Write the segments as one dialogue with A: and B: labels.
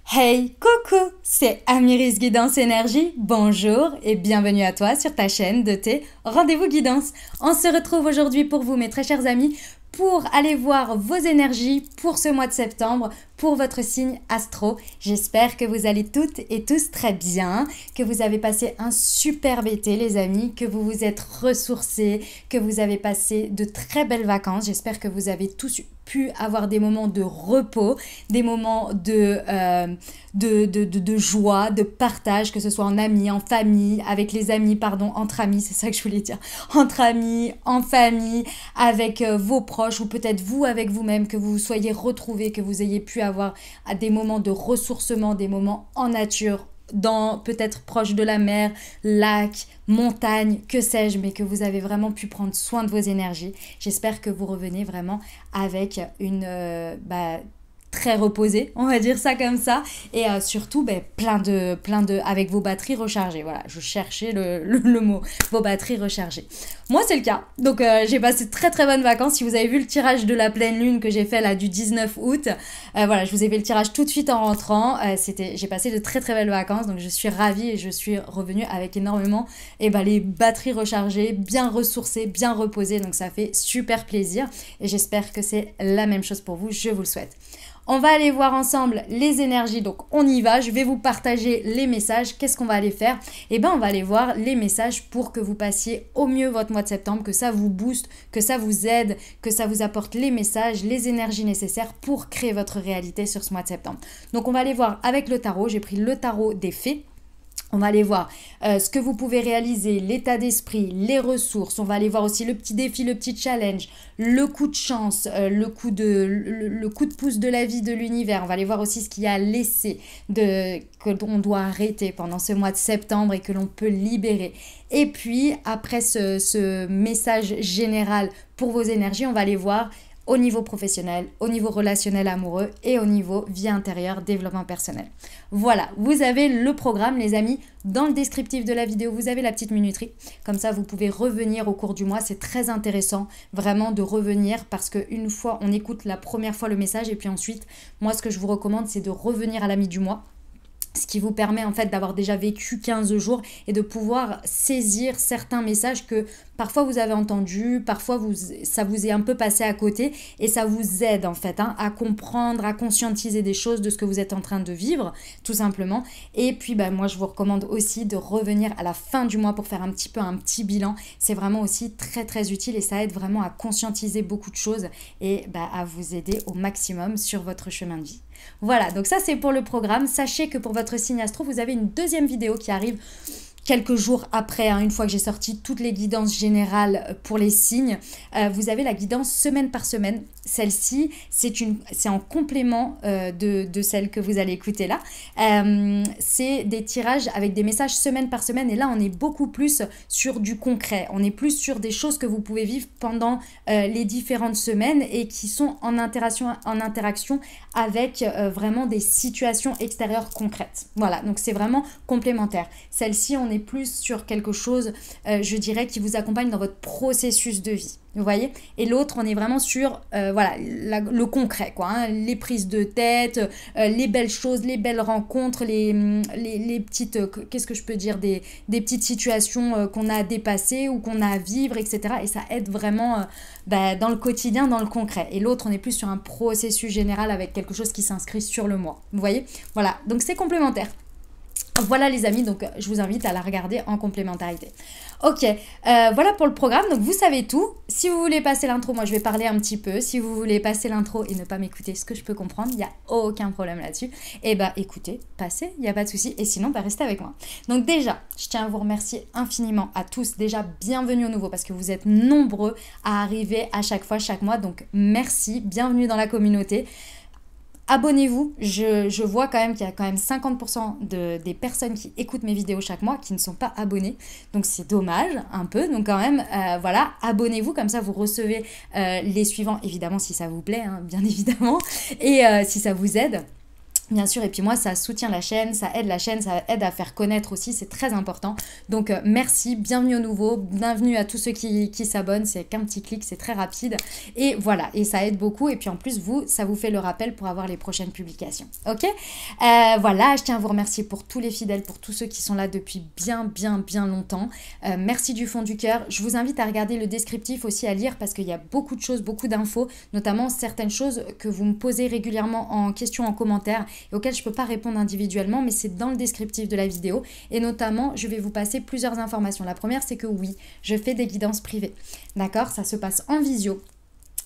A: Hey, coucou, c'est Amiris Guidance Énergie. Bonjour et bienvenue à toi sur ta chaîne de tes rendez-vous guidance. On se retrouve aujourd'hui pour vous, mes très chers amis, pour aller voir vos énergies pour ce mois de septembre, pour votre signe astro. J'espère que vous allez toutes et tous très bien, que vous avez passé un superbe été les amis, que vous vous êtes ressourcés, que vous avez passé de très belles vacances. J'espère que vous avez tous pu avoir des moments de repos, des moments de joie, de partage, que ce soit en amis, en famille, avec les amis, pardon, entre amis, c'est ça que je voulais dire, entre amis, en famille, avec vos proches ou peut-être vous avec vous-même, que vous vous soyez retrouvés, que vous ayez pu avoir des moments de ressourcement, des moments en nature, dans peut-être proche de la mer, lac, montagne, que sais-je, mais que vous avez vraiment pu prendre soin de vos énergies. J'espère que vous revenez vraiment avec une très reposé, on va dire ça comme ça, et surtout plein de avec vos batteries rechargées. Voilà, je cherchais le mot, vos batteries rechargées. Moi c'est le cas, donc j'ai passé de très très bonnes vacances. Si vous avez vu le tirage de la pleine lune que j'ai fait là du 19 août, voilà, je vous ai fait le tirage tout de suite en rentrant. J'ai passé de très très belles vacances, donc je suis ravie et je suis revenue avec énormément les batteries rechargées, bien ressourcées, bien reposées, donc ça fait super plaisir et j'espère que c'est la même chose pour vous, je vous le souhaite. On va aller voir ensemble les énergies, donc on y va, je vais vous partager les messages. Qu'est-ce qu'on va aller faire? On va aller voir les messages pour que vous passiez au mieux votre mois de septembre, que ça vous booste, que ça vous aide, que ça vous apporte les messages, les énergies nécessaires pour créer votre réalité sur ce mois de septembre. Donc on va aller voir avec le tarot, j'ai pris le tarot des fées. On va aller voir ce que vous pouvez réaliser, l'état d'esprit, les ressources. On va aller voir aussi le petit défi, le petit challenge, le coup de chance, le coup de pouce de la vie, de l'univers. On va aller voir aussi ce qu'il y a à laisser, que l'on doit arrêter pendant ce mois de septembre et que l'on peut libérer. Et puis, après ce message général pour vos énergies, on va aller voir au niveau professionnel, au niveau relationnel amoureux et au niveau vie intérieure, développement personnel. Voilà, vous avez le programme les amis. Dans le descriptif de la vidéo, vous avez la petite minuterie. Comme ça, vous pouvez revenir au cours du mois. C'est très intéressant vraiment de revenir parce qu'une fois, on écoute la première fois le message et puis ensuite, moi, ce que je vous recommande, c'est de revenir à la mi du mois. Ce qui vous permet en fait d'avoir déjà vécu 15 jours et de pouvoir saisir certains messages que parfois vous avez entendus, parfois ça vous est un peu passé à côté et ça vous aide en fait à comprendre, à conscientiser des choses de ce que vous êtes en train de vivre tout simplement. Et puis moi je vous recommande aussi de revenir à la fin du mois pour faire un petit bilan. C'est vraiment aussi très très utile et ça aide vraiment à conscientiser beaucoup de choses et à vous aider au maximum sur votre chemin de vie. Voilà, donc ça c'est pour le programme. Sachez que pour votre signe astro, vous avez une deuxième vidéo qui arrive quelques jours après, une fois que j'ai sorti toutes les guidances générales pour les signes. Vous avez la guidance semaine par semaine. Celle-ci, c'est en complément de celle que vous allez écouter là. C'est des tirages avec des messages semaine par semaine. Et là, on est beaucoup plus sur du concret. On est plus sur des choses que vous pouvez vivre pendant les différentes semaines et qui sont en interaction avec vraiment des situations extérieures concrètes. Voilà, donc c'est vraiment complémentaire. Celle-ci, on est plus sur quelque chose, je dirais, qui vous accompagne dans votre processus de vie. Vous voyez? Et l'autre, on est vraiment sur le concret, quoi, les prises de tête, les belles choses, les belles rencontres, les petites, qu'est-ce que je peux dire, des petites situations qu'on a à dépasser ou qu'on a à vivre, etc. Et ça aide vraiment dans le quotidien, dans le concret. Et l'autre, on est plus sur un processus général avec quelque chose qui s'inscrit sur le mois. Vous voyez? Voilà, donc c'est complémentaire. Voilà les amis, donc je vous invite à la regarder en complémentarité. Ok, voilà pour le programme, donc vous savez tout. Si vous voulez passer l'intro, moi je vais parler un petit peu. Si vous voulez passer l'intro et ne pas m'écouter, ce que je peux comprendre, il n'y a aucun problème là-dessus. Et écoutez, passez, il n'y a pas de souci. Et sinon, restez avec moi. Donc déjà, je tiens à vous remercier infiniment à tous. Déjà, bienvenue au nouveau parce que vous êtes nombreux à arriver à chaque fois, chaque mois. Donc merci, bienvenue dans la communauté. Abonnez-vous, je vois quand même qu'il y a quand même 50% des personnes qui écoutent mes vidéos chaque mois qui ne sont pas abonnées. Donc c'est dommage un peu, donc quand même, voilà, abonnez-vous, comme ça vous recevez les suivants, évidemment si ça vous plaît, bien évidemment, et si ça vous aide. Bien sûr, et puis moi, ça soutient la chaîne, ça aide à faire connaître aussi, c'est très important. Donc, merci, bienvenue au nouveau, bienvenue à tous ceux qui s'abonnent, c'est qu'un petit clic, c'est très rapide. Et voilà, et ça aide beaucoup. Et puis en plus, vous, ça vous fait le rappel pour avoir les prochaines publications. Ok. Voilà, je tiens à vous remercier pour tous les fidèles, pour tous ceux qui sont là depuis bien longtemps. Merci du fond du cœur. Je vous invite à regarder le descriptif aussi, à lire, parce qu'il y a beaucoup de choses, beaucoup d'infos, notamment certaines choses que vous me posez régulièrement en question, en commentaire, et auxquelles je ne peux pas répondre individuellement, mais c'est dans le descriptif de la vidéo. Et notamment, je vais vous passer plusieurs informations. La première, c'est que oui, je fais des guidances privées. D'accord? Ça se passe en visio.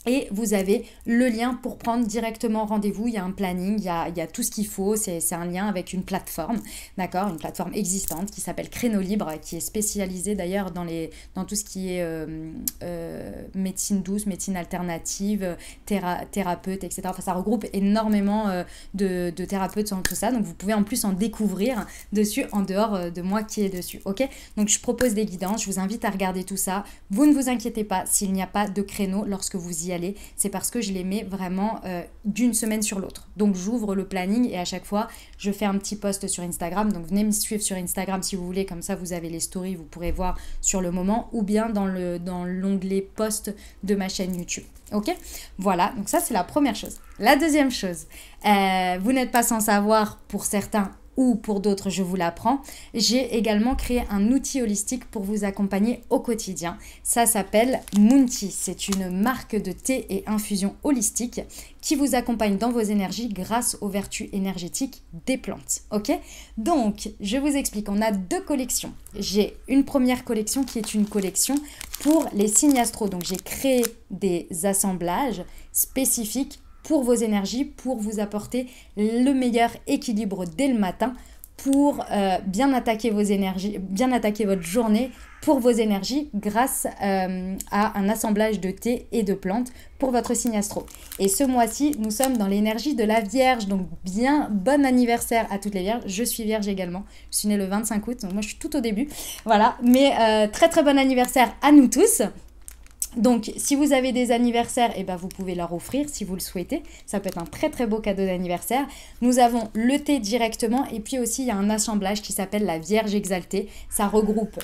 A: Et vous avez le lien pour prendre directement rendez-vous. Il y a un planning, il y a tout ce qu'il faut. C'est un lien avec une plateforme, d'accord? Une plateforme existante qui s'appelle Créneau Libre, qui est spécialisée d'ailleurs dans tout ce qui est médecine douce, médecine alternative, thérapeute, etc. Enfin, ça regroupe énormément de thérapeutes dans tout ça. Donc, vous pouvez en plus en découvrir dessus en dehors de moi qui est dessus, ok? Donc, je propose des guidances. Je vous invite à regarder tout ça. Vous ne vous inquiétez pas s'il n'y a pas de créneau lorsque vous y allez. C'est parce que je les mets vraiment d'une semaine sur l'autre. Donc j'ouvre le planning et à chaque fois je fais un petit post sur Instagram. Donc venez me suivre sur Instagram si vous voulez, comme ça vous avez les stories, vous pourrez voir sur le moment, ou bien dans l'onglet post de ma chaîne YouTube. Ok, voilà, donc ça c'est la première chose. La deuxième chose, vous n'êtes pas sans savoir, pour certains ou pour d'autres, je vous l'apprends, j'ai également créé un outil holistique pour vous accompagner au quotidien. Ça s'appelle Moontea. C'est une marque de thé et infusion holistique qui vous accompagne dans vos énergies grâce aux vertus énergétiques des plantes. Ok? Donc, je vous explique, on a deux collections. J'ai une première collection qui est une collection pour les signes astro. Donc, j'ai créé des assemblages spécifiques pour vos énergies, pour vous apporter le meilleur équilibre dès le matin, pour bien attaquer vos énergies, bien attaquer votre journée pour vos énergies grâce à un assemblage de thé et de plantes pour votre signe astro. Et ce mois-ci, nous sommes dans l'énergie de la Vierge, donc bien bon anniversaire à toutes les Vierges. Je suis Vierge également, je suis née le 25 août, donc moi je suis tout au début, voilà. Mais très bon anniversaire à nous tous. Donc, si vous avez des anniversaires, eh ben, vous pouvez leur offrir si vous le souhaitez. Ça peut être un très beau cadeau d'anniversaire. Nous avons le thé directement et puis aussi il y a un assemblage qui s'appelle la Vierge exaltée. Ça regroupe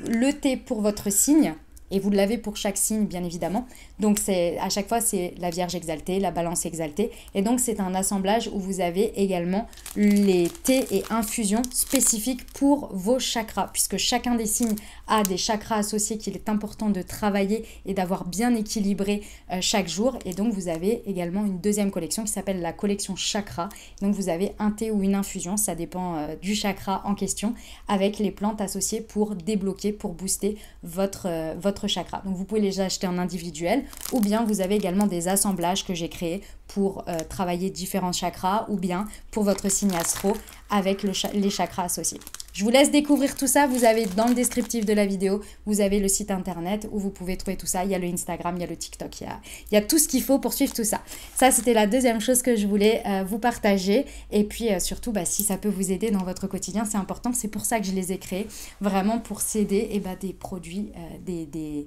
A: le thé pour votre signe. Et vous l'avez pour chaque signe, bien évidemment. Donc, à chaque fois, c'est la Vierge exaltée, la Balance exaltée. Et donc, c'est un assemblage où vous avez également les thés et infusions spécifiques pour vos chakras. Puisque chacun des signes a des chakras associés qu'il est important de travailler et d'avoir bien équilibré chaque jour. Et donc, vous avez également une deuxième collection qui s'appelle la collection chakra. Donc, vous avez un thé ou une infusion, ça dépend du chakra en question, avec les plantes associées pour débloquer, pour booster votre chakra. Donc vous pouvez les acheter en individuel ou bien vous avez également des assemblages que j'ai créés pour travailler différents chakras ou bien pour votre signe astro avec les chakras associés. Je vous laisse découvrir tout ça. Vous avez dans le descriptif de la vidéo, vous avez le site internet où vous pouvez trouver tout ça. Il y a le Instagram, il y a le TikTok, il y a tout ce qu'il faut pour suivre tout ça. Ça, c'était la deuxième chose que je voulais vous partager. Et puis surtout, si ça peut vous aider dans votre quotidien, c'est important. C'est pour ça que je les ai créés, vraiment pour s'aider des produits, des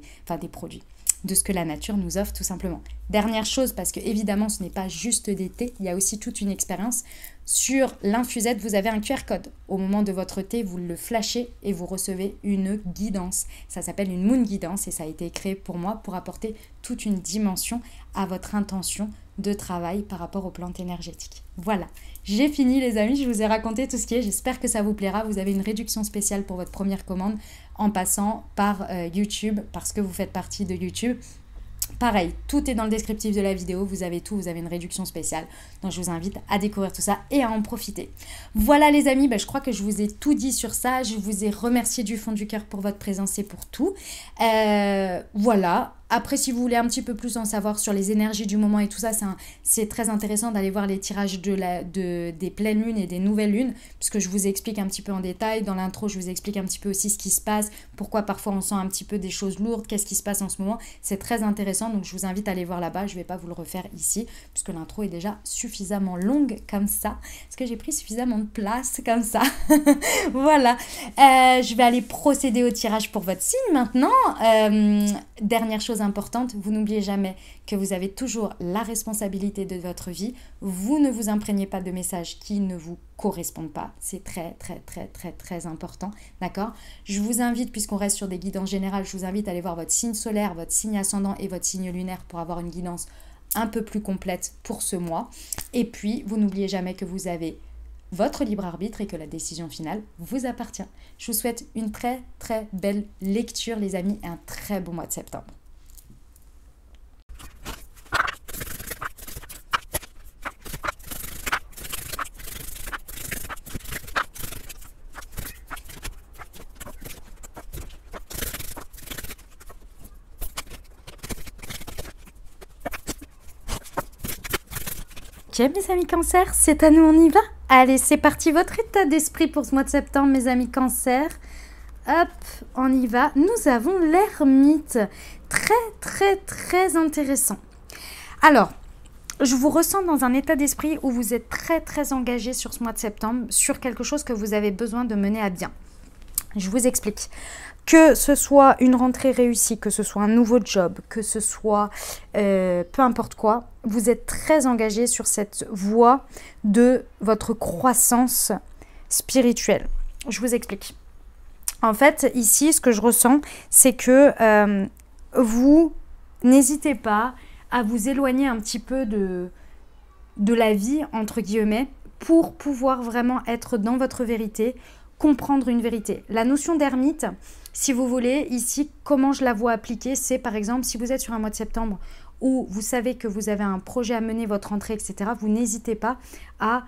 A: produits de ce que la nature nous offre tout simplement. Dernière chose, parce que évidemment ce n'est pas juste des thés, il y a aussi toute une expérience. Sur l'infusette, vous avez un QR code. Au moment de votre thé, vous le flashez et vous recevez une guidance. Ça s'appelle une Moon Guidance et ça a été créé pour moi pour apporter toute une dimension à votre intention de travail par rapport aux plantes énergétiques. Voilà, j'ai fini les amis, je vous ai raconté tout ce qui est, j'espère que ça vous plaira. Vous avez une réduction spéciale pour votre première commande en passant par YouTube parce que vous faites partie de YouTube. Pareil, tout est dans le descriptif de la vidéo, vous avez tout, vous avez une réduction spéciale. Donc je vous invite à découvrir tout ça et à en profiter. Voilà les amis, je crois que je vous ai tout dit sur ça. Je vous ai remercié du fond du cœur pour votre présence et pour tout. Voilà. Après, si vous voulez un petit peu plus en savoir sur les énergies du moment et tout ça, c'est très intéressant d'aller voir les tirages des pleines lunes et des nouvelles lunes, puisque je vous explique un petit peu en détail. Dans l'intro, je vous explique un petit peu aussi ce qui se passe, pourquoi parfois on sent un petit peu des choses lourdes, qu'est-ce qui se passe en ce moment. C'est très intéressant, donc je vous invite à aller voir là-bas. Je ne vais pas vous le refaire ici, puisque l'intro est déjà suffisamment longue comme ça, parce que j'ai pris suffisamment de place comme ça. Voilà. Je vais aller procéder au tirage pour votre signe maintenant. Dernière chose chose importante, vous n'oubliez jamais que vous avez toujours la responsabilité de votre vie. Vous ne vous imprégnez pas de messages qui ne vous correspondent pas. C'est très, très, très, très, très important. D'accord? Je vous invite, puisqu'on reste sur des guidances générales, je vous invite à aller voir votre signe solaire, votre signe ascendant et votre signe lunaire pour avoir une guidance un peu plus complète pour ce mois. Et puis, vous n'oubliez jamais que vous avez votre libre arbitre et que la décision finale vous appartient. Je vous souhaite une très très belle lecture les amis et un très bon mois de septembre. Ok mes amis cancer, c'est à nous, on y va? Allez, c'est parti, votre état d'esprit pour ce mois de septembre, mes amis cancer. Hop, on y va. Nous avons l'ermite. Très, très, très intéressant. Alors, je vous ressens dans un état d'esprit où vous êtes très, très engagé sur ce mois de septembre, sur quelque chose que vous avez besoin de mener à bien. Je vous explique. Que ce soit une rentrée réussie, que ce soit un nouveau job, que ce soit peu importe quoi, vous êtes très engagé sur cette voie de votre croissance spirituelle. Je vous explique. En fait, ici, ce que je ressens, c'est que vous n'hésitez pas à vous éloigner un petit peu de la vie, entre guillemets, pour pouvoir vraiment être dans votre vérité, comprendre une vérité. La notion d'ermite, si vous voulez, ici, comment je la vois appliquée, c'est par exemple, si vous êtes sur un mois de septembre où vous savez que vous avez un projet à mener, votre rentrée, etc., vous n'hésitez pas à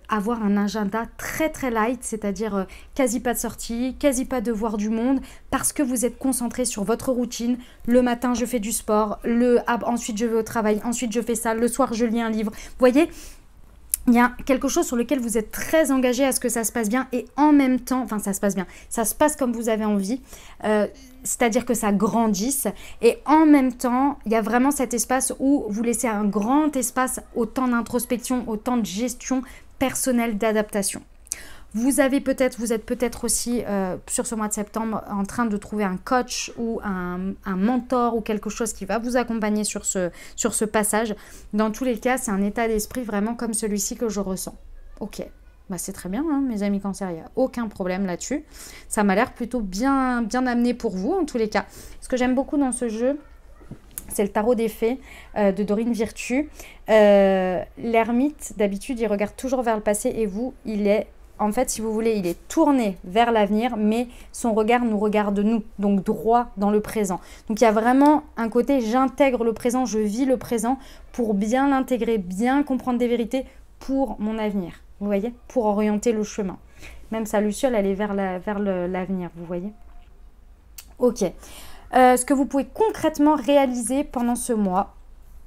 A: avoir un agenda très très light, c'est-à-dire quasi pas de sortie, quasi pas de voir du monde, parce que vous êtes concentré sur votre routine. Le matin, je fais du sport, ensuite je vais au travail, ensuite je fais ça, le soir, je lis un livre. Vous voyez, il y a quelque chose sur lequel vous êtes très engagé à ce que ça se passe bien et en même temps, enfin ça se passe bien, ça se passe comme vous avez envie, c'est-à-dire que ça grandisse et en même temps, il y a vraiment cet espace où vous laissez un grand espace au temps d'introspection, au temps de gestion personnelle, d'adaptation. Vous êtes peut-être aussi sur ce mois de septembre en train de trouver un coach ou un mentor ou quelque chose qui va vous accompagner sur ce passage. Dans tous les cas, c'est un état d'esprit vraiment comme celui-ci que je ressens. Ok, bah c'est très bien, hein, mes amis cancer, il n'y a aucun problème là-dessus. Ça m'a l'air plutôt bien amené pour vous en tous les cas. Ce que j'aime beaucoup dans ce jeu, c'est le tarot des fées de Dorine Virtue. L'ermite, d'habitude, il regarde toujours vers le passé et vous, il est... En fait, si vous voulez, il est tourné vers l'avenir, mais son regard nous regarde nous, donc droit dans le présent. Donc, il y a vraiment un côté, j'intègre le présent, je vis le présent pour bien l'intégrer, bien comprendre des vérités pour mon avenir, vous voyez, pour orienter le chemin. Même sa luciole, elle est vers l'avenir, vous voyez. Ok. Ce que vous pouvez concrètement réaliser pendant ce mois,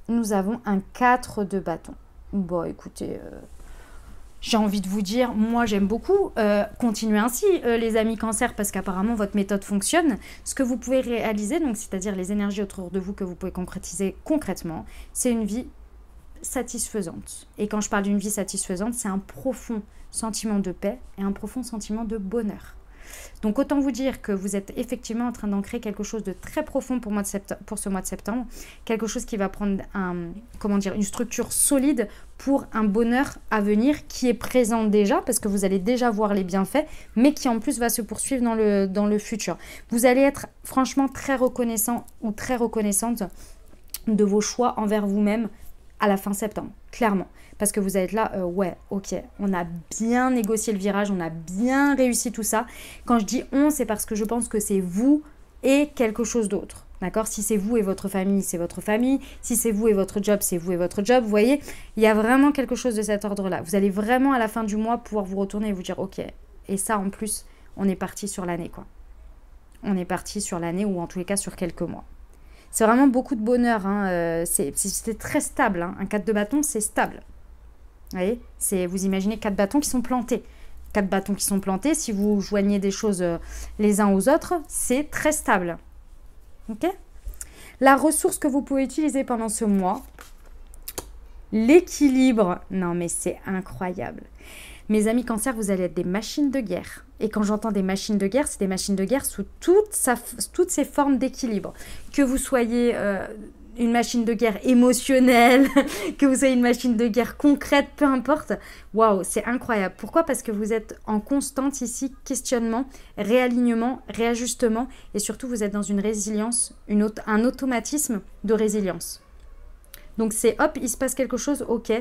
A: nous avons un 4 de bâton. Bon, écoutez... J'ai envie de vous dire, moi j'aime beaucoup, continuez ainsi les amis cancer parce qu'apparemment votre méthode fonctionne. Ce que vous pouvez réaliser, donc c'est-à-dire les énergies autour de vous que vous pouvez concrétiser concrètement, c'est une vie satisfaisante. Et quand je parle d'une vie satisfaisante, c'est un profond sentiment de paix et un profond sentiment de bonheur. Donc autant vous dire que vous êtes effectivement en train d'ancrer quelque chose de très profond pour ce mois de septembre, quelque chose qui va prendre une structure solide pour un bonheur à venir qui est présent déjà, parce que vous allez déjà voir les bienfaits, mais qui en plus va se poursuivre dans le futur. Vous allez être franchement très reconnaissant ou très reconnaissante de vos choix envers vous-même à la fin septembre, clairement. Parce que vous allez être là, ouais, ok, on a bien négocié le virage, on a bien réussi tout ça. Quand je dis on, c'est parce que je pense que c'est vous et quelque chose d'autre. D'accord? Si c'est vous et votre famille, c'est votre famille. Si c'est vous et votre job, c'est vous et votre job. Vous voyez, il y a vraiment quelque chose de cet ordre-là. Vous allez vraiment à la fin du mois pouvoir vous retourner et vous dire, ok, et ça en plus, on est parti sur l'année, quoi. On est parti sur l'année ou en tous les cas sur quelques mois. C'est vraiment beaucoup de bonheur. Hein. C'est très stable. Hein. Un 4 de bâton, c'est stable. Vous voyez, vous imaginez 4 bâtons qui sont plantés. 4 bâtons qui sont plantés, si vous joignez des choses les uns aux autres, c'est très stable. Ok? La ressource que vous pouvez utiliser pendant ce mois, L'équilibre, non mais c'est incroyable. Mes amis Cancer, vous allez être des machines de guerre. Et quand j'entends des machines de guerre, c'est des machines de guerre sous toutes ces formes d'équilibre. Que vous soyez une machine de guerre émotionnelle, que vous soyez une machine de guerre concrète, peu importe. Waouh, c'est incroyable. Pourquoi? Parce que vous êtes en constante ici questionnement, réalignement, réajustement. Et surtout, vous êtes dans une résilience, un automatisme de résilience. Donc c'est hop, il se passe quelque chose, ok.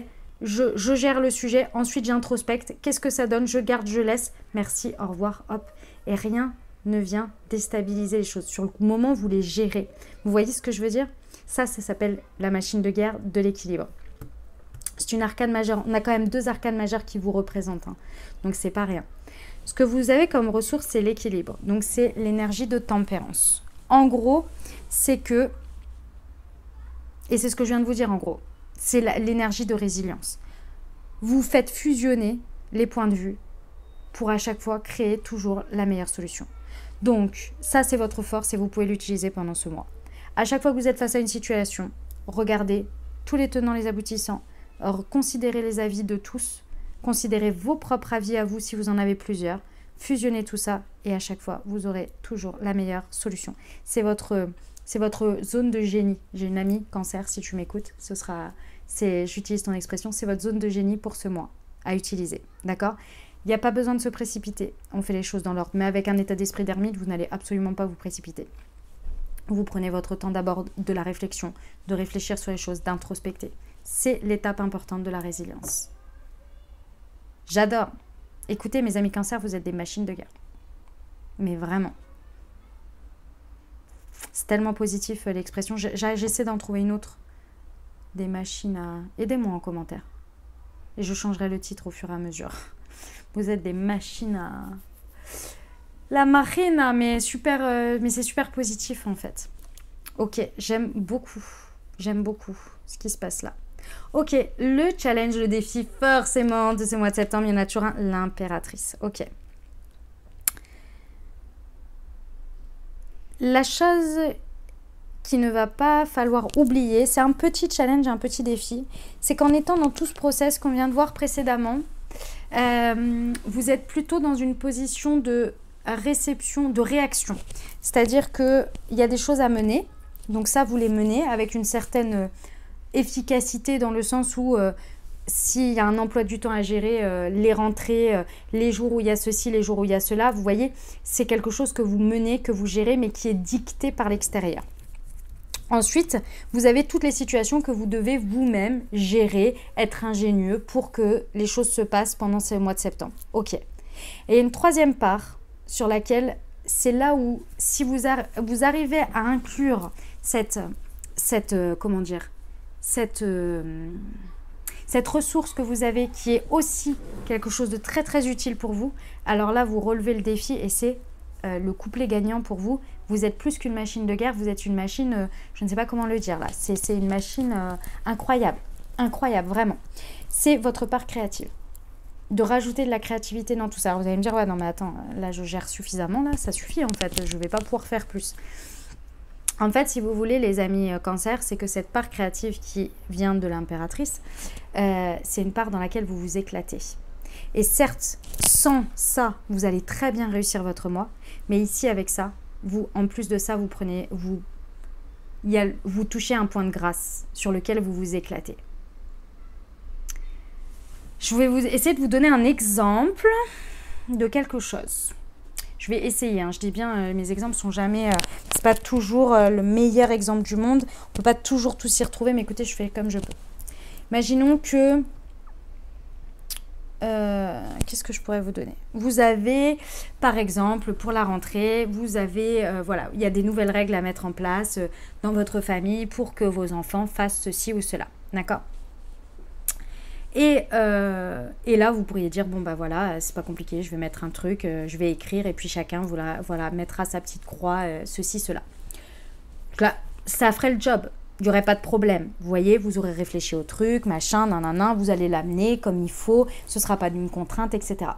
A: Je gère le sujet, ensuite j'introspecte. Qu'est-ce que ça donne? Je garde, je laisse. Merci, au revoir, hop. Et rien ne vient déstabiliser les choses. Sur le moment, vous les gérez. Vous voyez ce que je veux dire? Ça s'appelle la machine de guerre de l'équilibre. C'est une arcane majeure. On a quand même 2 arcanes majeures qui vous représentent. Hein. Donc, c'est pas rien. Ce que vous avez comme ressource, c'est l'équilibre. Donc, c'est l'énergie de tempérance. En gros, c'est que... Et c'est ce que je viens de vous dire en gros. C'est l'énergie de résilience. Vous faites fusionner les points de vue pour à chaque fois créer toujours la meilleure solution. Donc, ça, c'est votre force et vous pouvez l'utiliser pendant ce mois. À chaque fois que vous êtes face à une situation, regardez tous les tenants, les aboutissants, considérez les avis de tous, considérez vos propres avis à vous si vous en avez plusieurs, fusionnez tout ça et à chaque fois, vous aurez toujours la meilleure solution. C'est votre zone de génie. J'ai une amie Cancer, si tu m'écoutes, j'utilise ton expression, c'est votre zone de génie pour ce mois à utiliser, d'accord? Il n'y a pas besoin de se précipiter, on fait les choses dans l'ordre, mais avec un état d'esprit d'ermite, vous n'allez absolument pas vous précipiter. Vous prenez votre temps d'abord de la réflexion, de réfléchir sur les choses, d'introspecter. C'est l'étape importante de la résilience. J'adore. Écoutez, mes amis Cancer, vous êtes des machines de guerre. Mais vraiment. C'est tellement positif l'expression. J'essaie d'en trouver une autre. Des machines à... Aidez-moi en commentaire. Et je changerai le titre au fur et à mesure. Vous êtes des machines à... La marina, mais c'est super positif en fait. Ok, j'aime beaucoup ce qui se passe là. Ok, le challenge, le défi forcément de ce mois de septembre, il y en a toujours un, l'impératrice. Ok. La chose qu'il ne va pas falloir oublier, c'est un petit challenge, un petit défi, c'est qu'en étant dans tout ce process qu'on vient de voir précédemment, vous êtes plutôt dans une position de réception, de réaction. C'est-à-dire qu'il y a des choses à mener, donc ça, vous les menez avec une certaine efficacité dans le sens où s'il y a un emploi du temps à gérer, les rentrées, les jours où il y a ceci, les jours où il y a cela, vous voyez, c'est quelque chose que vous menez, que vous gérez, mais qui est dicté par l'extérieur. Ensuite, vous avez toutes les situations que vous devez vous-même gérer, être ingénieux pour que les choses se passent pendant ce mois de septembre. Ok. Et une troisième part sur laquelle c'est là où, si vous arrivez à inclure cette ressource que vous avez qui est aussi quelque chose de très très utile pour vous, alors là vous relevez le défi et c'est le couplet gagnant pour vous. Vous êtes plus qu'une machine de guerre, vous êtes une machine, je ne sais pas comment le dire là, c'est une machine incroyable, vraiment. C'est votre part créative. De rajouter de la créativité dans tout ça. Alors vous allez me dire, ouais non mais attends, là je gère suffisamment, là ça suffit en fait, je ne vais pas pouvoir faire plus. En fait, si vous voulez, les amis Cancer, c'est que cette part créative qui vient de l'impératrice, c'est une part dans laquelle vous vous éclatez. Et certes, sans ça, vous allez très bien réussir votre mois, mais ici avec ça, vous, en plus de ça, vous touchez un point de grâce sur lequel vous vous éclatez. Je vais essayer de vous donner un exemple de quelque chose. Je vais essayer, hein. Je dis bien, mes exemples sont jamais... c'est pas toujours le meilleur exemple du monde. On peut pas toujours tous s'y retrouver, mais écoutez, je fais comme je peux. Imaginons que... qu'est-ce que je pourrais vous donner? Vous avez, par exemple, pour la rentrée, vous avez... voilà, il y a des nouvelles règles à mettre en place dans votre famille pour que vos enfants fassent ceci ou cela. D'accord ? Et là, vous pourriez dire, bon, bah voilà, c'est pas compliqué, je vais mettre un truc, je vais écrire, et puis chacun voilà, mettra sa petite croix, ceci, cela. Donc là, ça ferait le job, il n'y aurait pas de problème. Vous voyez, vous aurez réfléchi au truc, machin, nanana, vous allez l'amener comme il faut, ce ne sera pas d'une contrainte, etc.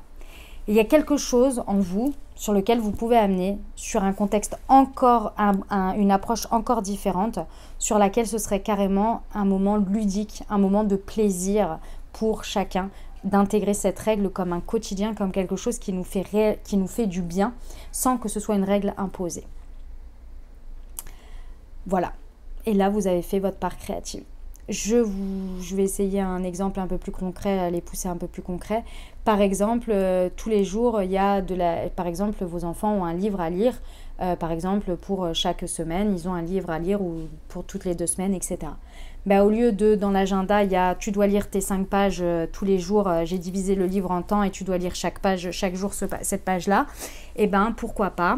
A: Et il y a quelque chose en vous sur lequel vous pouvez amener sur un contexte encore, une approche encore différente, sur laquelle ce serait carrément un moment ludique, un moment de plaisir pour chacun, d'intégrer cette règle comme un quotidien, comme quelque chose qui nous fait du bien, sans que ce soit une règle imposée. Voilà. Et là, vous avez fait votre part créative. Je vais essayer un exemple un peu plus concret, les pousser un peu plus concret. Par exemple, tous les jours, il y a par exemple, vos enfants ont un livre à lire. Par exemple, pour chaque semaine, ils ont un livre à lire ou pour toutes les 2 semaines, etc. Au lieu de, dans l'agenda, il y a tu dois lire tes 5 pages tous les jours, j'ai divisé le livre en temps et tu dois lire chaque jour cette page-là. Pourquoi pas?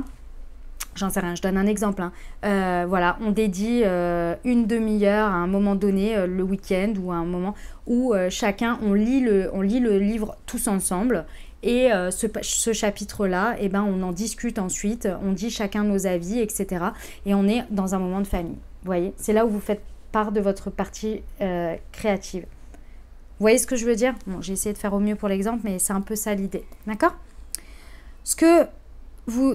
A: J'en sais rien, je donne un exemple. Voilà, on dédie une demi-heure à un moment donné, le week-end ou à un moment où chacun, on lit le livre tous ensemble. Et ce chapitre-là, on en discute ensuite, on dit chacun nos avis, etc. Et on est dans un moment de famille. Vous voyez, c'est là où vous faites part de votre partie créative. Vous voyez ce que je veux dire? Bon, j'ai essayé de faire au mieux pour l'exemple, mais c'est un peu ça l'idée. D'accord?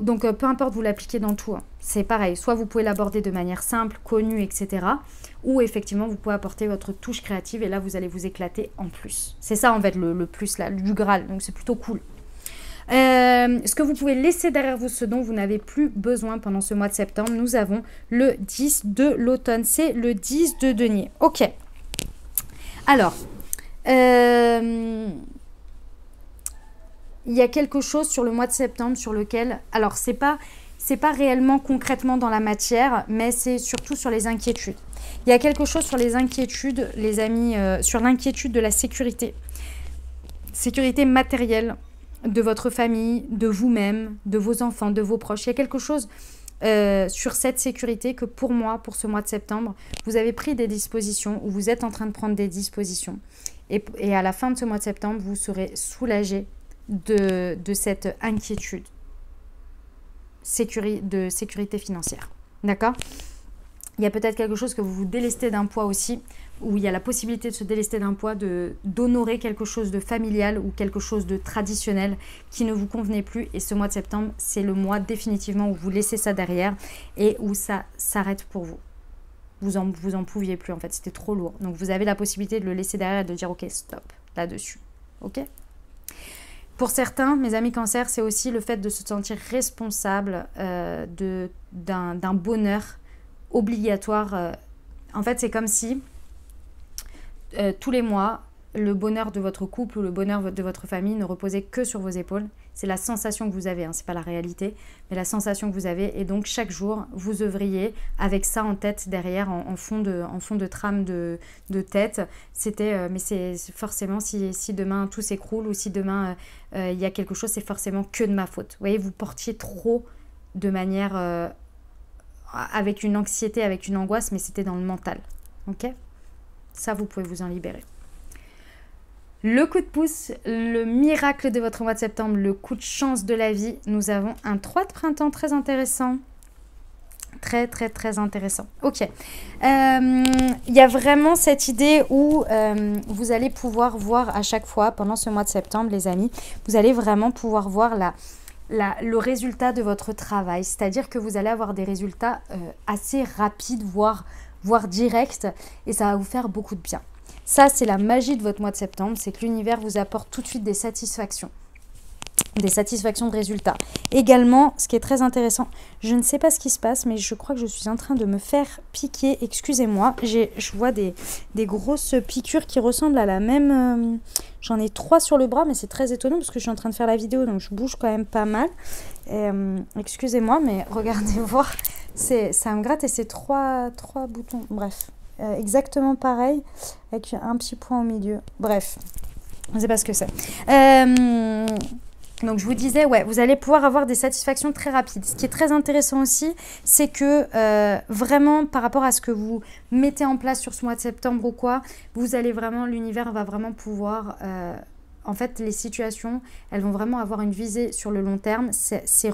A: Donc, peu importe, vous l'appliquez dans tout. C'est pareil. Soit vous pouvez l'aborder de manière simple, connue, etc. Ou effectivement, vous pouvez apporter votre touche créative et là, vous allez vous éclater en plus. C'est ça, en fait, le plus, là, du Graal. Donc, c'est plutôt cool. Ce que vous pouvez laisser derrière vous, ce dont vous n'avez plus besoin pendant ce mois de septembre, nous avons le 10 de l'automne. C'est le 10 de denier. Ok. Alors, il y a quelque chose sur le mois de septembre sur lequel, alors c'est pas réellement concrètement dans la matière, mais c'est surtout sur les inquiétudes. Il y a quelque chose sur les inquiétudes, les amis, sur l'inquiétude de la sécurité matérielle de votre famille, de vous-même, de vos enfants, de vos proches. Il y a quelque chose sur cette sécurité que pour moi, pour ce mois de septembre, vous avez pris des dispositions ou vous êtes en train de prendre des dispositions. Et à la fin de ce mois de septembre, vous serez soulagé de cette inquiétude de sécurité financière. D'accord? Il y a peut-être quelque chose que vous vous délestez d'un poids aussi, où il y a la possibilité de se délester d'un poids, d'honorer quelque chose de familial ou quelque chose de traditionnel qui ne vous convenait plus. Et ce mois de septembre, c'est le mois définitivement où vous laissez ça derrière et où ça s'arrête pour vous. Vous en pouviez plus en fait, c'était trop lourd. Donc vous avez la possibilité de le laisser derrière et de dire ok, stop, là-dessus. Ok? Pour certains, mes amis cancer, c'est aussi le fait de se sentir responsable d'un bonheur obligatoire. En fait, c'est comme si tous les mois, le bonheur de votre couple ou le bonheur de votre famille ne reposait que sur vos épaules. C'est la sensation que vous avez, c'est pas la réalité, mais la sensation que vous avez. Et donc, chaque jour, vous œuvriez avec ça en tête derrière, en fond de trame de tête. C'était, mais c'est forcément, si demain tout s'écroule ou si demain il y a quelque chose, c'est forcément que de ma faute. Vous voyez, vous portiez trop de manière... avec une anxiété, avec une angoisse, mais c'était dans le mental. Ok? Ça, vous pouvez vous en libérer. Le coup de pouce, le miracle de votre mois de septembre, le coup de chance de la vie. Nous avons un 3 de printemps très intéressant. Très, très, très intéressant. Ok. Il y a vraiment cette idée où vous allez pouvoir voir à chaque fois, pendant ce mois de septembre, les amis, vous allez vraiment pouvoir voir le résultat de votre travail. C'est-à-dire que vous allez avoir des résultats assez rapides, voire directs, et ça va vous faire beaucoup de bien. Ça, c'est la magie de votre mois de septembre, c'est que l'univers vous apporte tout de suite des satisfactions de résultats. Également, ce qui est très intéressant, je ne sais pas ce qui se passe, mais je crois que je suis en train de me faire piquer. Excusez-moi, je vois des grosses piqûres qui ressemblent à la même... J'en ai 3 sur le bras, mais c'est très étonnant parce que je suis en train de faire la vidéo, donc je bouge quand même pas mal. Excusez-moi, mais regardez voir, ça me gratte et c'est 3 boutons. Bref, exactement pareil, avec un petit point au milieu. Bref, je ne sais pas ce que c'est. Donc je vous disais, ouais, vous allez pouvoir avoir des satisfactions très rapides. Ce qui est très intéressant aussi, c'est que vraiment par rapport à ce que vous mettez en place sur ce mois de septembre ou quoi, l'univers va vraiment pouvoir... en fait, les situations, elles vont vraiment avoir une visée sur le long terme. C'est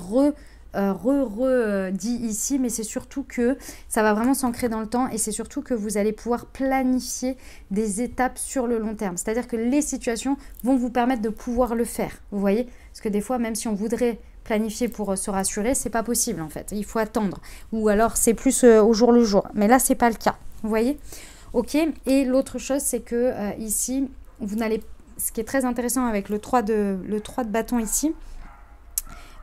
A: dit ici, mais c'est surtout que ça va vraiment s'ancrer dans le temps et c'est surtout que vous allez pouvoir planifier des étapes sur le long terme. C'est-à-dire que les situations vont vous permettre de pouvoir le faire, vous voyez? Parce que des fois, même si on voudrait planifier pour se rassurer, c'est pas possible en fait. Il faut attendre. Ou alors c'est plus au jour le jour. Mais là, c'est pas le cas, vous voyez? Ok, et l'autre chose, c'est que ici, vous n'allez... Ce qui est très intéressant avec le 3 de bâton ici,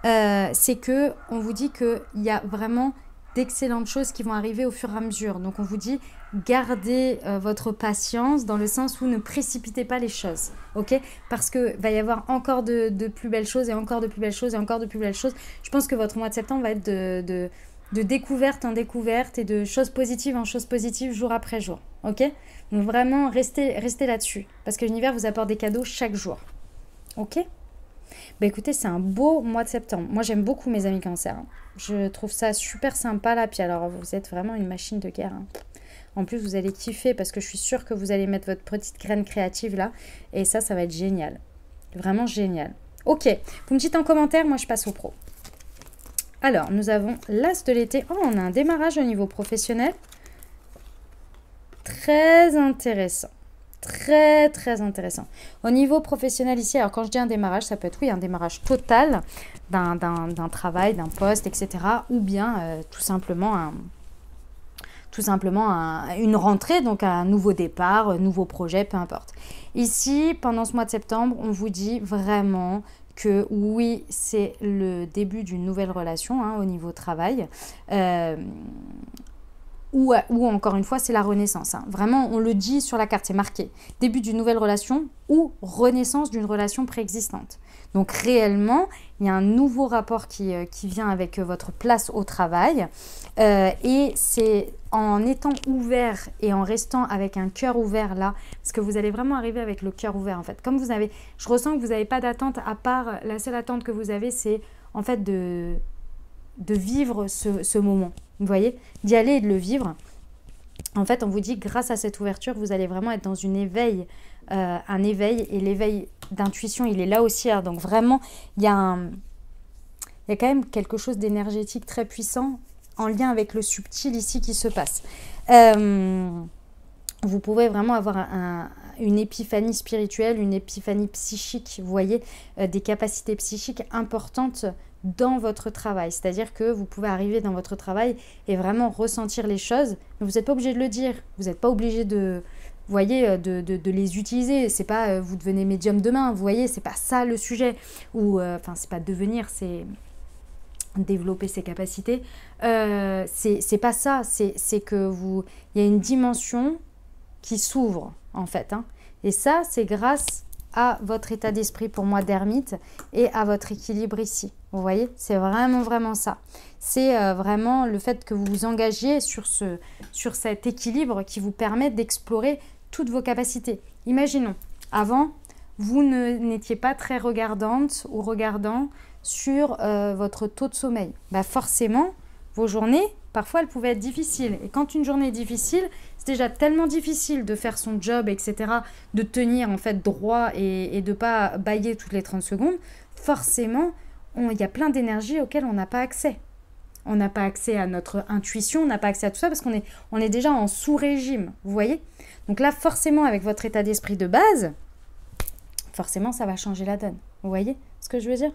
A: c'est que on vous dit qu'il y a vraiment d'excellentes choses qui vont arriver au fur et à mesure. Donc on vous dit gardez votre patience dans le sens où ne précipitez pas les choses, ok? Parce que va y avoir encore de plus belles choses et encore de plus belles choses et encore de plus belles choses. Je pense que votre mois de septembre va être de découverte en découverte et de choses positives en choses positives jour après jour, ok? Donc vraiment restez là-dessus parce que l'univers vous apporte des cadeaux chaque jour, ok? Bah écoutez, c'est un beau mois de septembre. Moi, j'aime beaucoup mes amis cancer. Hein. Je trouve ça super sympa là. Puis alors, vous êtes vraiment une machine de guerre. Hein. En plus, vous allez kiffer parce que je suis sûre que vous allez mettre votre petite graine créative là. Et ça va être génial. Vraiment génial. Ok, vous me dites en commentaire, moi je passe au pro. Alors, nous avons l'as de l'été. Oh, on a un démarrage au niveau professionnel. Très intéressant. Très, très intéressant. Au niveau professionnel ici, alors quand je dis un démarrage, ça peut être, oui, un démarrage total d'un travail, d'un poste, etc. Ou bien tout simplement une rentrée, donc un nouveau départ, un nouveau projet, peu importe. Ici, pendant ce mois de septembre, on vous dit vraiment que oui, c'est le début d'une nouvelle relation hein, au niveau travail. Ou encore une fois, c'est la renaissance. Hein. Vraiment, on le dit sur la carte, c'est marqué. Début d'une nouvelle relation ou renaissance d'une relation préexistante. Donc réellement, il y a un nouveau rapport qui vient avec votre place au travail. Et c'est en étant ouvert et en restant avec un cœur ouvert là, parce que vous allez vraiment arriver avec le cœur ouvert en fait. Comme vous avez, je ressens que vous n'avez pas d'attente à part, la seule attente que vous avez, c'est en fait de vivre ce moment. Vous voyez, d'y aller et de le vivre. En fait, on vous dit, grâce à cette ouverture, vous allez vraiment être dans un éveil. Et l'éveil d'intuition, il est là aussi. Hein, donc vraiment, il y a quand même quelque chose d'énergétique très puissant en lien avec le subtil ici qui se passe. Vous pouvez vraiment avoir une épiphanie spirituelle, une épiphanie psychique, vous voyez, des capacités psychiques importantes dans votre travail. C'est-à-dire que vous pouvez arriver dans votre travail et vraiment ressentir les choses, mais vous n'êtes pas obligé de le dire, vous n'êtes pas obligé de, vous voyez, de les utiliser. C'est pas vous devenez médium demain, vous voyez, c'est pas ça le sujet. Ou, enfin, c'est pas devenir, c'est développer ses capacités. C'est pas ça, c'est que vous, il y a une dimension qui s'ouvre en fait. Hein. Et ça, c'est grâce à votre état d'esprit pour moi d'ermite et à votre équilibre ici. Vous voyez, c'est vraiment, vraiment ça. C'est vraiment le fait que vous vous engagiez sur cet équilibre qui vous permet d'explorer toutes vos capacités. Imaginons, avant, vous n'étiez pas très regardante ou regardant sur votre taux de sommeil. Bah forcément, vos journées, parfois, elles pouvaient être difficiles. Et quand une journée est difficile, c'est déjà tellement difficile de faire son job, etc., de tenir en fait droit et de ne pas bâiller toutes les 30 secondes. Forcément, il y a plein d'énergies auxquelles on n'a pas accès. On n'a pas accès à notre intuition, on n'a pas accès à tout ça parce qu'on est déjà en sous-régime, vous voyez? Donc là, forcément, avec votre état d'esprit de base, forcément, ça va changer la donne. Vous voyez ce que je veux dire?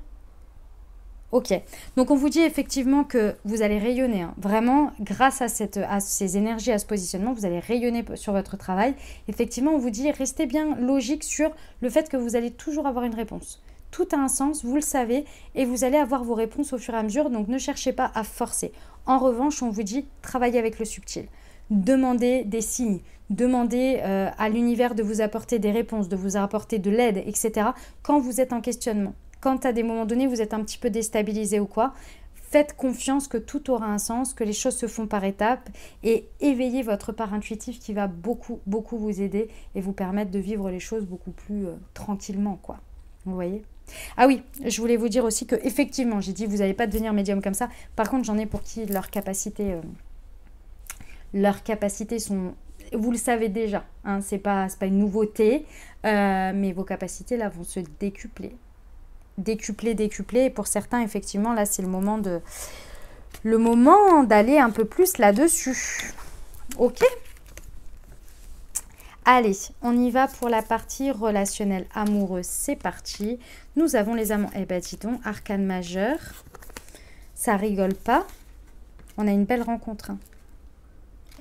A: Ok, donc on vous dit effectivement que vous allez rayonner, hein. Vraiment, grâce à ces énergies, à ce positionnement, vous allez rayonner sur votre travail. Effectivement, on vous dit, restez bien logique sur le fait que vous allez toujours avoir une réponse. Tout a un sens, vous le savez, et vous allez avoir vos réponses au fur et à mesure, donc ne cherchez pas à forcer. En revanche, on vous dit, travaillez avec le subtil. Demandez des signes, demandez à l'univers de vous apporter des réponses, de vous apporter de l'aide, etc. quand vous êtes en questionnement. Quand à des moments donnés, vous êtes un petit peu déstabilisé ou quoi, faites confiance que tout aura un sens, que les choses se font par étapes et éveillez votre part intuitive qui va beaucoup, beaucoup vous aider et vous permettre de vivre les choses beaucoup plus tranquillement, quoi. Vous voyez ? Ah oui, je voulais vous dire aussi que effectivement, j'ai dit vous n'allez pas devenir médium comme ça. Par contre, j'en ai pour qui leurs capacités sont... Vous le savez déjà, hein, c'est pas une nouveauté, mais vos capacités là vont se décupler. décuplé, décuplé. Et pour certains, effectivement, là, c'est le moment d'aller un peu plus là-dessus. Ok? Allez, on y va pour la partie relationnelle amoureuse. C'est parti. Nous avons les amants. Eh ben, dis donc, arcane majeur. Ça rigole pas. On a une belle rencontre. Hein.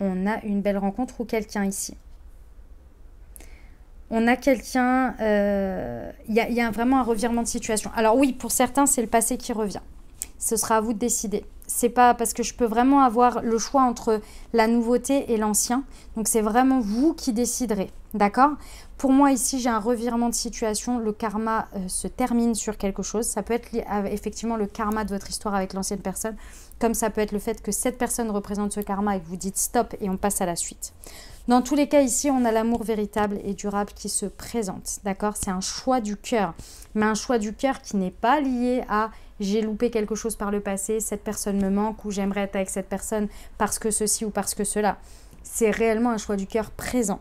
A: On a une belle rencontre ou quelqu'un ici. On a quelqu'un... Il y a vraiment un revirement de situation. Alors oui, pour certains, c'est le passé qui revient. Ce sera à vous de décider. C'est pas parce que je peux vraiment avoir le choix entre la nouveauté et l'ancien. Donc, c'est vraiment vous qui déciderez. D'accord? Pour moi, ici, j'ai un revirement de situation. Le karma se termine sur quelque chose. Ça peut être effectivement le karma de votre histoire avec l'ancienne personne. Comme ça peut être le fait que cette personne représente ce karma et que vous dites stop et on passe à la suite. Dans tous les cas, ici, on a l'amour véritable et durable qui se présente. D'accord? C'est un choix du cœur. Mais un choix du cœur qui n'est pas lié à j'ai loupé quelque chose par le passé, cette personne me manque ou j'aimerais être avec cette personne parce que ceci ou parce que cela. C'est réellement un choix du cœur présent.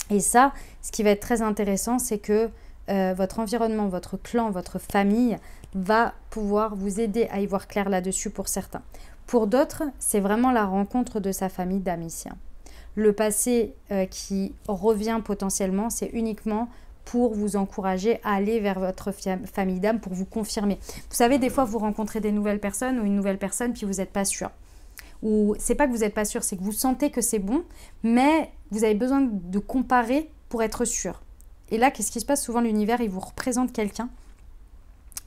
A: Et ça, ce qui va être très intéressant, c'est que votre environnement, votre clan, votre famille va pouvoir vous aider à y voir clair là-dessus pour certains. Pour d'autres, c'est vraiment la rencontre de sa famille d'âme ici. Le passé qui revient potentiellement, c'est uniquement pour vous encourager à aller vers votre famille d'âme, pour vous confirmer. Vous savez, des fois, vous rencontrez des nouvelles personnes ou une nouvelle personne, puis vous n'êtes pas sûr. Ou c'est pas que vous n'êtes pas sûr, c'est que vous sentez que c'est bon, mais vous avez besoin de comparer pour être sûr. Et là, qu'est-ce qui se passe? Souvent, l'univers, il vous représente quelqu'un.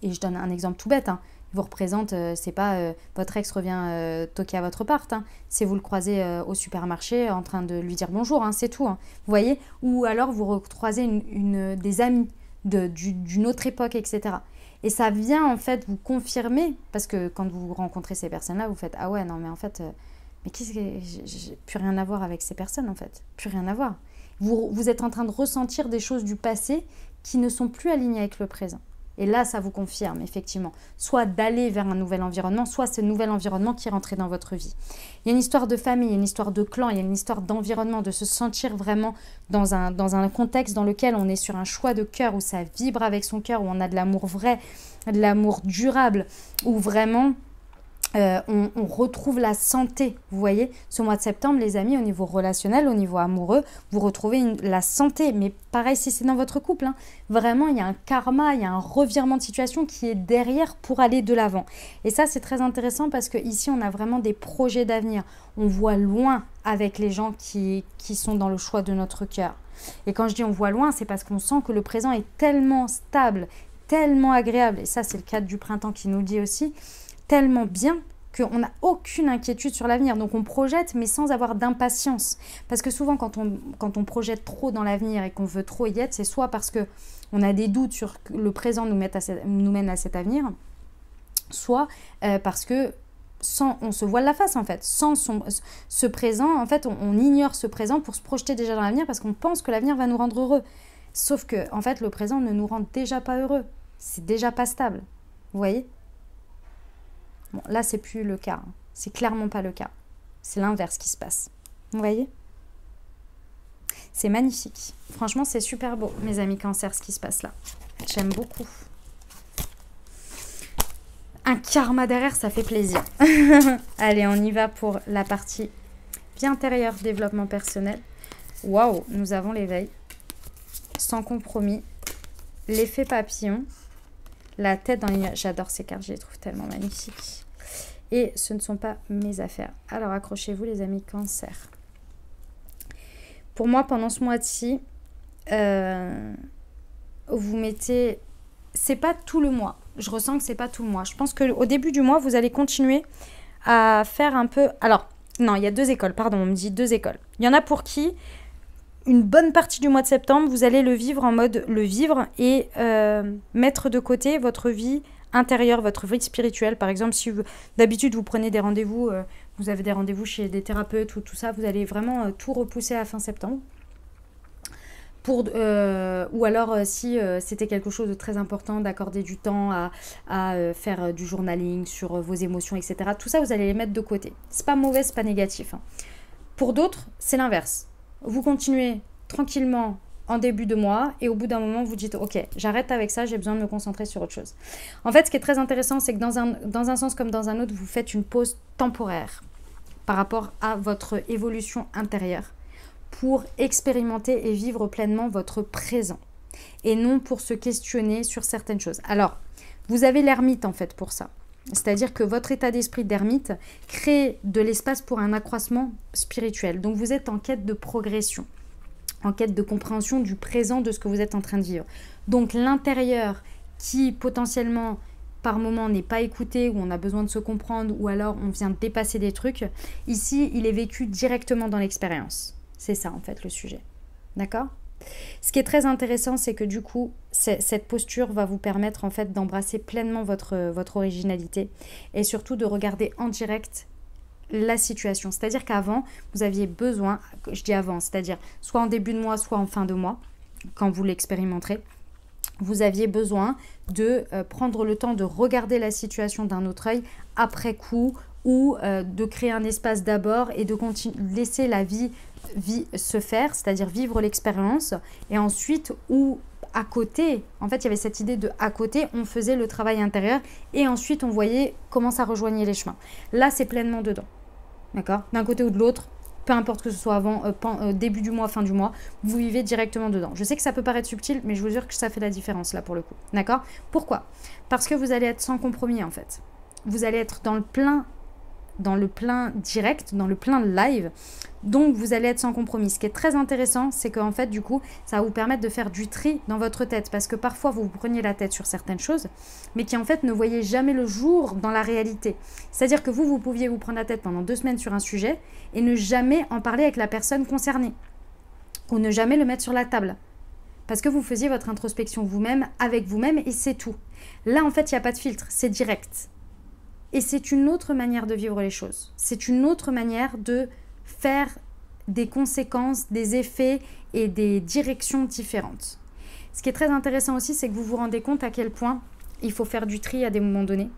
A: Et je donne un exemple tout bête, hein. Il vous représente, c'est pas votre ex revient toquer à votre porte, hein. C'est vous le croisez au supermarché en train de lui dire bonjour, hein, c'est tout. Hein. Vous voyez? Ou alors vous recroisez des amis d'une autre époque, etc. Et ça vient en fait vous confirmer, parce que quand vous rencontrez ces personnes-là, vous faites ah ouais, non mais en fait, mais qu'est-ce que j'ai plus rien à voir avec ces personnes en fait, plus rien à voir. Vous êtes en train de ressentir des choses du passé qui ne sont plus alignées avec le présent. Et là, ça vous confirme, effectivement, soit d'aller vers un nouvel environnement, soit ce nouvel environnement qui est rentré dans votre vie. Il y a une histoire de famille, il y a une histoire de clan, il y a une histoire d'environnement, de se sentir vraiment dans un contexte dans lequel on est sur un choix de cœur, où ça vibre avec son cœur, où on a de l'amour vrai, de l'amour durable, où vraiment... on retrouve la santé, vous voyez, ce mois de septembre, les amis, au niveau relationnel, au niveau amoureux, vous retrouvez la santé, mais pareil si c'est dans votre couple, hein, vraiment il y a un karma, il y a un revirement de situation qui est derrière pour aller de l'avant. Et ça c'est très intéressant parce que ici on a vraiment des projets d'avenir, on voit loin avec les gens qui sont dans le choix de notre cœur. Et quand je dis on voit loin, c'est parce qu'on sent que le présent est tellement stable, tellement agréable, et ça c'est le cadre du printemps qui nous le dit aussi, tellement bien qu'on n'a aucune inquiétude sur l'avenir. Donc on projette mais sans avoir d'impatience. Parce que souvent quand on projette trop dans l'avenir et qu'on veut trop y être, c'est soit parce qu'on a des doutes sur le présent nous mène à cet avenir, soit parce que on se voile la face en fait. Sans ce présent, en fait on ignore ce présent pour se projeter déjà dans l'avenir parce qu'on pense que l'avenir va nous rendre heureux. Sauf que en fait le présent ne nous rend déjà pas heureux. C'est déjà pas stable. Vous voyez ? Bon, là, c'est plus le cas. Hein. C'est clairement pas le cas. C'est l'inverse qui se passe. Vous voyez? C'est magnifique. Franchement, c'est super beau, mes amis Cancer, ce qui se passe là. J'aime beaucoup. Un karma derrière, ça fait plaisir. Allez, on y va pour la partie vie intérieure, développement personnel. Waouh, nous avons l'éveil. Sans compromis. L'effet papillon. La tête dans les... J'adore ces cartes, je les trouve tellement magnifiques. Et ce ne sont pas mes affaires. Alors accrochez-vous les amis Cancer. Pour moi, pendant ce mois-ci, vous mettez... C'est pas tout le mois. Je ressens que c'est pas tout le mois. Je pense qu'au début du mois, vous allez continuer à faire un peu... Alors, non, il y a deux écoles, pardon, on me dit deux écoles. Il y en a pour qui... Une bonne partie du mois de septembre, vous allez le vivre en mode le vivre et mettre de côté votre vie intérieure, votre vie spirituelle. Par exemple, si d'habitude vous prenez des rendez-vous, vous avez des rendez-vous chez des thérapeutes ou tout ça, vous allez vraiment tout repousser à fin septembre. Ou alors si c'était quelque chose de très important, d'accorder du temps à faire du journaling sur vos émotions, etc. Tout ça, vous allez les mettre de côté. C'est pas mauvais, c'est pas négatif. Hein. Pour d'autres, c'est l'inverse. Vous continuez tranquillement en début de mois et au bout d'un moment, vous dites « Ok, j'arrête avec ça, j'ai besoin de me concentrer sur autre chose. » En fait, ce qui est très intéressant, c'est que dans un sens comme dans un autre, vous faites une pause temporaire par rapport à votre évolution intérieure pour expérimenter et vivre pleinement votre présent et non pour se questionner sur certaines choses. Alors, vous avez l'ermite en fait pour ça. C'est-à-dire que votre état d'esprit d'ermite crée de l'espace pour un accroissement spirituel. Donc, vous êtes en quête de progression, en quête de compréhension du présent de ce que vous êtes en train de vivre. Donc, l'intérieur qui potentiellement par moment n'est pas écouté, ou on a besoin de se comprendre, ou alors on vient de dépasser des trucs, ici, il est vécu directement dans l'expérience. C'est ça en fait le sujet. D'accord ? Ce qui est très intéressant, c'est que du coup, cette posture va vous permettre en fait d'embrasser pleinement votre originalité et surtout de regarder en direct la situation. C'est-à-dire qu'avant, vous aviez besoin, je dis avant, c'est-à-dire soit en début de mois, soit en fin de mois, quand vous l'expérimenterez, vous aviez besoin de prendre le temps de regarder la situation d'un autre œil après coup ou de créer un espace d'abord et de laisser la vie se faire, c'est-à-dire vivre l'expérience et ensuite ou à côté, en fait il y avait cette idée de à côté, on faisait le travail intérieur et ensuite on voyait comment ça rejoignait les chemins. Là c'est pleinement dedans, d'accord ? D'un côté ou de l'autre, peu importe que ce soit avant, début du mois, fin du mois, vous vivez directement dedans. Je sais que ça peut paraître subtil, mais je vous jure que ça fait la différence là pour le coup, d'accord ? Pourquoi ? Parce que vous allez être sans compromis en fait. Vous allez être dans le plein direct, dans le plein live, donc vous allez être sans compromis. Ce qui est très intéressant, c'est qu'en fait du coup, ça va vous permettre de faire du tri dans votre tête, parce que parfois vous vous preniez la tête sur certaines choses, mais qui en fait ne voyaient jamais le jour dans la réalité. C'est-à-dire que vous pouviez vous prendre la tête pendant 2 semaines sur un sujet et ne jamais en parler avec la personne concernée, ou ne jamais le mettre sur la table. Parce que vous faisiez votre introspection vous-même, avec vous-même, et c'est tout. Là, en fait, il n'y a pas de filtre, c'est direct. Et c'est une autre manière de vivre les choses. C'est une autre manière de faire des conséquences, des effets et des directions différentes. Ce qui est très intéressant aussi, c'est que vous vous rendez compte à quel point il faut faire du tri à des moments donnés.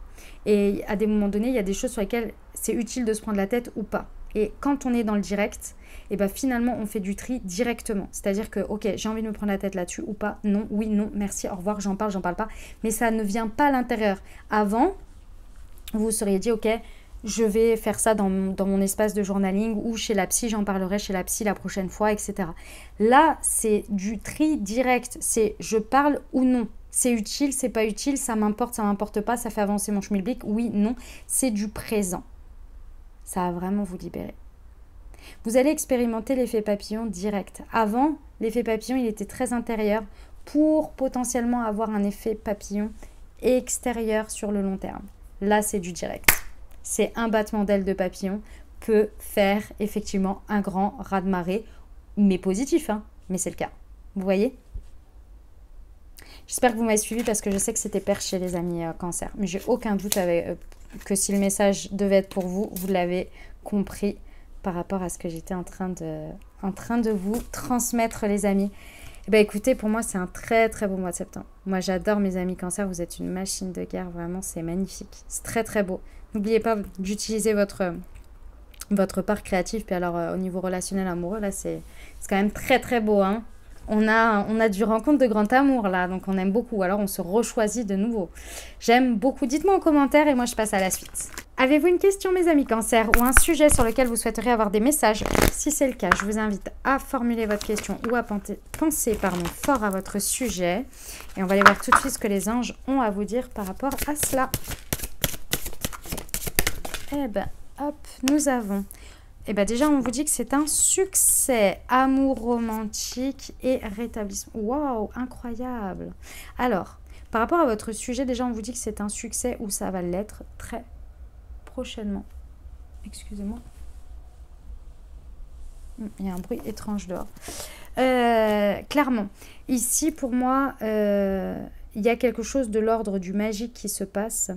A: Et à des moments donnés, il y a des choses sur lesquelles c'est utile de se prendre la tête ou pas. Et quand on est dans le direct, et ben finalement, on fait du tri directement. C'est-à-dire que, ok, j'ai envie de me prendre la tête là-dessus ou pas. Non, oui, non, merci, au revoir, j'en parle pas. Mais ça ne vient pas à l'intérieur. Avant, vous vous seriez dit, ok, je vais faire ça dans mon espace de journaling ou chez la psy, j'en parlerai chez la psy la prochaine fois, etc. Là, c'est du tri direct. C'est je parle ou non. C'est utile, c'est pas utile, ça m'importe pas, ça fait avancer mon schmilblick, oui, non. C'est du présent. Ça va vraiment vous libérer. Vous allez expérimenter l'effet papillon direct. Avant, l'effet papillon, il était très intérieur pour potentiellement avoir un effet papillon extérieur sur le long terme. Là, c'est du direct. C'est un battement d'aile de papillon peut faire effectivement un grand raz-de-marée, mais positif, hein, mais c'est le cas. Vous voyez ? J'espère que vous m'avez suivi parce que je sais que c'était perché, les amis cancer. Mais j'ai aucun doute que si le message devait être pour vous, vous l'avez compris par rapport à ce que j'étais en train de vous transmettre, les amis. Ben écoutez, pour moi, c'est un très très beau mois de septembre. Moi, j'adore mes amis cancer. Vous êtes une machine de guerre. Vraiment, c'est magnifique. C'est très très beau. N'oubliez pas d'utiliser votre part créative. Puis alors, au niveau relationnel amoureux, là, c'est quand même très très beau. Hein. On a du rencontre de grand amour, là. Donc, on aime beaucoup. Alors, on se rechoisit de nouveau. J'aime beaucoup. Dites-moi en commentaire et moi, je passe à la suite. Avez-vous une question, mes amis cancer, ou un sujet sur lequel vous souhaiteriez avoir des messages? Si c'est le cas, je vous invite à formuler votre question ou à penser fort à votre sujet. Et on va aller voir tout de suite ce que les anges ont à vous dire par rapport à cela. Eh ben, hop, nous avons... Eh bien déjà, on vous dit que c'est un succès, amour romantique et rétablissement. Waouh, incroyable. Alors, par rapport à votre sujet, déjà, on vous dit que c'est un succès ou ça va l'être très prochainement. Excusez-moi. Il y a un bruit étrange dehors. Clairement, ici, pour moi, il y a quelque chose de l'ordre du magique qui se passe.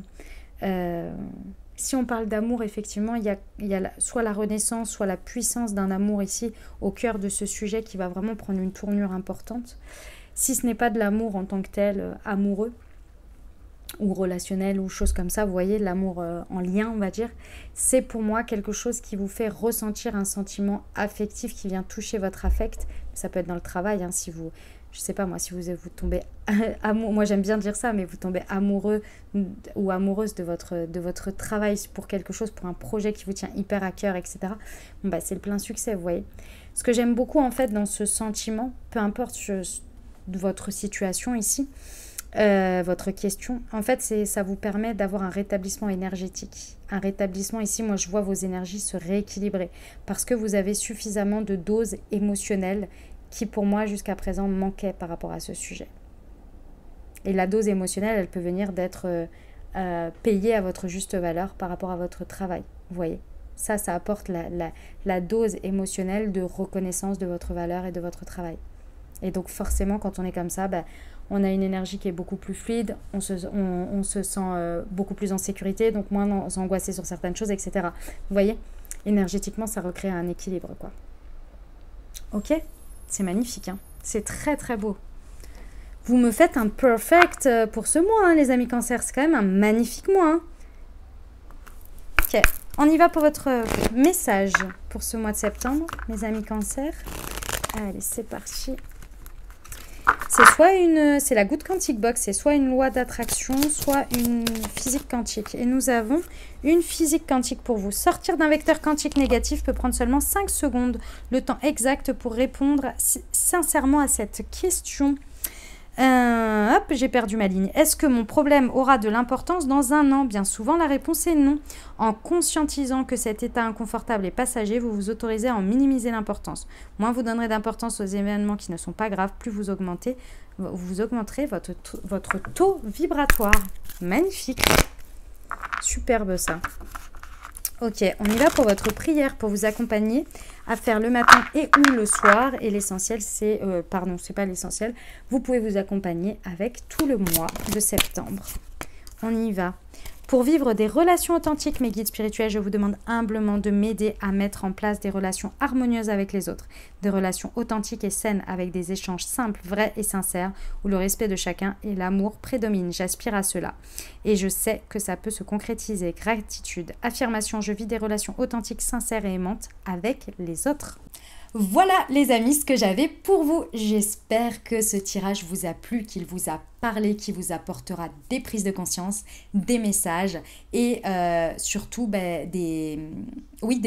A: Si on parle d'amour, effectivement, il y a soit la renaissance, soit la puissance d'un amour ici au cœur de ce sujet qui va vraiment prendre une tournure importante. Si ce n'est pas de l'amour en tant que tel, amoureux, ou relationnel ou choses comme ça, vous voyez, l'amour en lien, on va dire, c'est pour moi quelque chose qui vous fait ressentir un sentiment affectif qui vient toucher votre affect. Ça peut être dans le travail, hein, si vous, je sais pas moi, si vous tombez amoureux, moi j'aime bien dire ça, mais vous tombez amoureux ou amoureuse de votre travail pour quelque chose, pour un projet qui vous tient hyper à cœur, etc. Bon, bah, c'est le plein succès, vous voyez. Ce que j'aime beaucoup en fait dans ce sentiment, peu importe votre situation ici, votre question, en fait, ça vous permet d'avoir un rétablissement énergétique. Un rétablissement, ici, moi, je vois vos énergies se rééquilibrer parce que vous avez suffisamment de doses émotionnelles qui, pour moi, jusqu'à présent, manquaient par rapport à ce sujet. Et la dose émotionnelle, elle peut venir d'être payée à votre juste valeur par rapport à votre travail. Vous voyez, ça apporte la dose émotionnelle de reconnaissance de votre valeur et de votre travail. Et donc, forcément, quand on est comme ça, on a une énergie qui est beaucoup plus fluide, on se sent beaucoup plus en sécurité, donc moins angoissé sur certaines choses, etc. Vous voyez, énergétiquement, ça recrée un équilibre, quoi. Ok, c'est magnifique, hein, c'est très très beau. Vous me faites un perfect pour ce mois, hein, les amis Cancer, c'est quand même un magnifique mois. Hein. Ok, on y va pour votre message pour ce mois de septembre, mes amis Cancer. Allez, c'est parti. C'est la Good Quantic Box, c'est soit une loi d'attraction, soit une physique quantique. Et nous avons une physique quantique pour vous. Sortir d'un vecteur quantique négatif peut prendre seulement 5 secondes, le temps exact pour répondre sincèrement à cette question. Hop, j'ai perdu ma ligne. Est-ce que mon problème aura de l'importance dans un an? Bien souvent, la réponse est non. En conscientisant que cet état inconfortable est passager, vous vous autorisez à en minimiser l'importance. Moins vous donnerez d'importance aux événements qui ne sont pas graves, plus vous augmenterez votre taux vibratoire. Magnifique. Superbe ça. Ok, on y va pour votre prière, pour vous accompagner à faire le matin et ou le soir. Et l'essentiel, c'est pas l'essentiel. Vous pouvez vous accompagner avec tout le mois de septembre. On y va. Pour vivre des relations authentiques, mes guides spirituels, je vous demande humblement de m'aider à mettre en place des relations harmonieuses avec les autres. Des relations authentiques et saines avec des échanges simples, vrais et sincères, où le respect de chacun et l'amour prédominent. J'aspire à cela. Et je sais que ça peut se concrétiser. Gratitude, affirmation, je vis des relations authentiques, sincères et aimantes avec les autres. Voilà les amis ce que j'avais pour vous. J'espère que ce tirage vous a plu, qu'il vous a parlé, qu'il vous apportera des prises de conscience, des messages et surtout des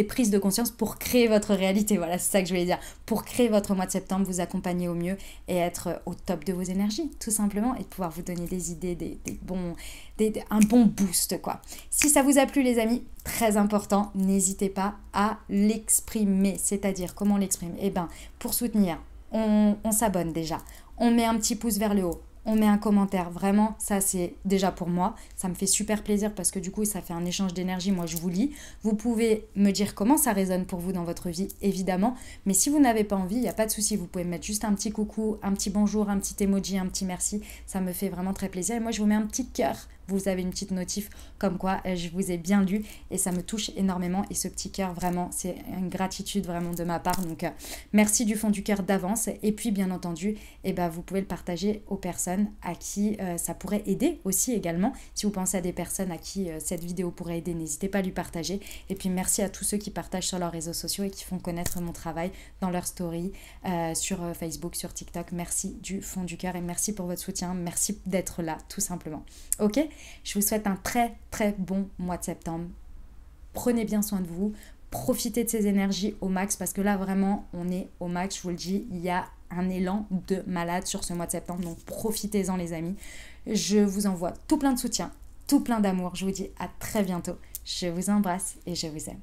A: prises de conscience pour créer votre réalité. Voilà, c'est ça que je voulais dire. Pour créer votre mois de septembre, vous accompagner au mieux et être au top de vos énergies, tout simplement, et pouvoir vous donner des idées, un bon boost, quoi. Si ça vous a plu les amis, très important, n'hésitez pas à l'exprimer. C'est-à-dire, comment on l'exprime? Eh bien, pour soutenir, on s'abonne déjà. On met un petit pouce vers le haut. On met un commentaire. Vraiment, ça c'est déjà pour moi. Ça me fait super plaisir parce que du coup, ça fait un échange d'énergie. Moi, je vous lis. Vous pouvez me dire comment ça résonne pour vous dans votre vie, évidemment. Mais si vous n'avez pas envie, il n'y a pas de souci. Vous pouvez me mettre juste un petit coucou, un petit bonjour, un petit emoji, un petit merci. Ça me fait vraiment très plaisir. Et moi, je vous mets un petit cœur. Vous avez une petite notif comme quoi je vous ai bien lu et ça me touche énormément. Et ce petit cœur, vraiment, c'est une gratitude vraiment de ma part. Donc, merci du fond du cœur d'avance. Et puis, bien entendu, vous pouvez le partager aux personnes à qui ça pourrait aider aussi également. Si vous pensez à des personnes à qui cette vidéo pourrait aider, n'hésitez pas à lui partager. Et puis, merci à tous ceux qui partagent sur leurs réseaux sociaux et qui font connaître mon travail dans leurs stories, sur Facebook, sur TikTok. Merci du fond du cœur et merci pour votre soutien. Merci d'être là, tout simplement. Ok ? Je vous souhaite un très très bon mois de septembre. Prenez bien soin de vous. Profitez de ces énergies au max parce que là vraiment on est au max. Je vous le dis, il y a un élan de malade sur ce mois de septembre. Donc profitez-en les amis. Je vous envoie tout plein de soutien, tout plein d'amour. Je vous dis à très bientôt. Je vous embrasse et je vous aime.